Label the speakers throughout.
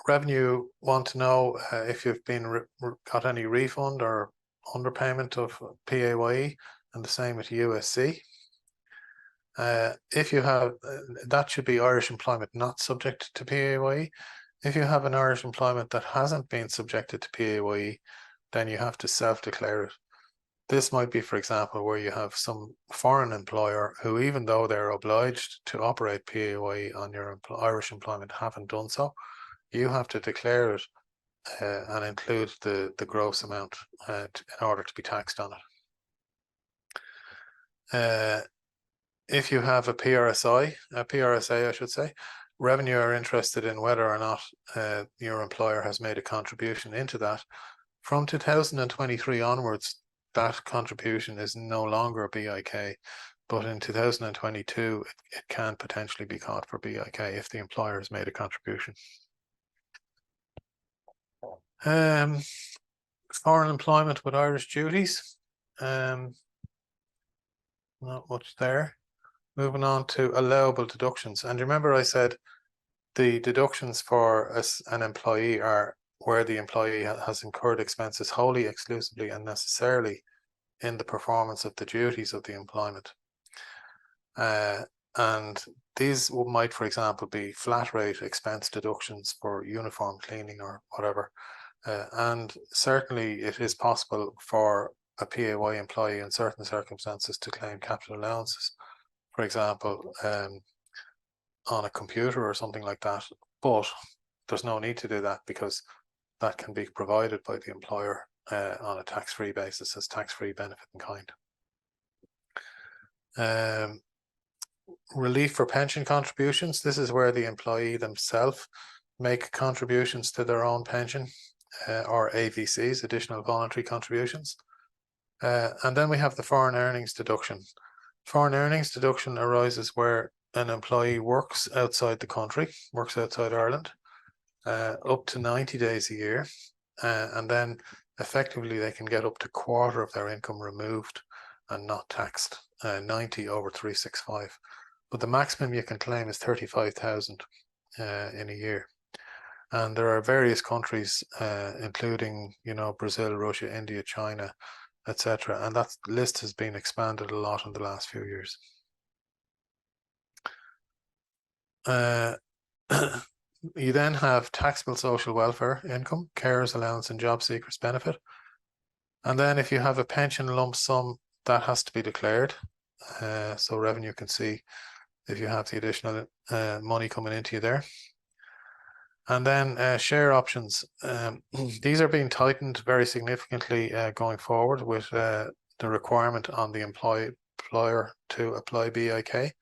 Speaker 1: Revenue want to know if you've been got any refund or underpayment of PAYE, and the same with USC. If you have, that should be Irish employment not subject to PAYE. If you have an Irish employment that hasn't been subjected to PAYE, then you have to self-declare it. This might be, for example, where you have some foreign employer who, even though they're obliged to operate PAYE on your Irish employment, haven't done so. You have to declare it and include the gross amount in order to be taxed on it. If you have a PRSA, I should say, Revenue are interested in whether or not your employer has made a contribution into that. From 2023 onwards, that contribution is no longer BIK, but in 2022, it can potentially be caught for BIK if the employer has made a contribution. Foreign employment with Irish duties, not much there. Moving on to allowable deductions. And remember I said the deductions for an employee are where the employee has incurred expenses wholly, exclusively and necessarily in the performance of the duties of the employment. And these might, for example, be flat rate expense deductions for uniform cleaning or whatever. And certainly it is possible for a PAYE employee in certain circumstances to claim capital allowances, for example, on a computer or something like that. But there's no need to do that because that can be provided by the employer on a tax-free basis as tax-free benefit in kind. Relief for pension contributions. This is where the employee themselves make contributions to their own pension or AVCs, additional voluntary contributions. And then we have the foreign earnings deduction. Foreign earnings deduction arises where an employee works outside the country, works outside Ireland, up to 90 days a year, and then effectively they can get up to a quarter of their income removed and not taxed, 90 over 365. But the maximum you can claim is 35,000 in a year. And there are various countries, including, Brazil, Russia, India, China, etc. And that list has been expanded a lot in the last few years. You then have taxable social welfare income, carers allowance and job seekers benefit. And then if you have a pension lump sum, that has to be declared. So Revenue can see if you have the additional money coming into you there. And then share options. These are being tightened very significantly going forward with the requirement on the employer to apply BIK.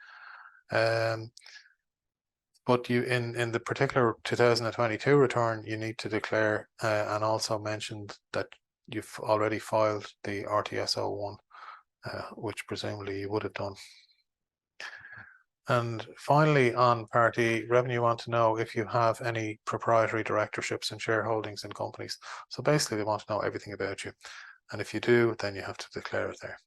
Speaker 1: But you in the particular 2022 return, you need to declare and also mentioned that you've already filed the RTSO1, which presumably you would have done. And finally, on Part E, Revenue want to know if you have any proprietary directorships and shareholdings in companies. So basically, they want to know everything about you. And if you do, then you have to declare it there.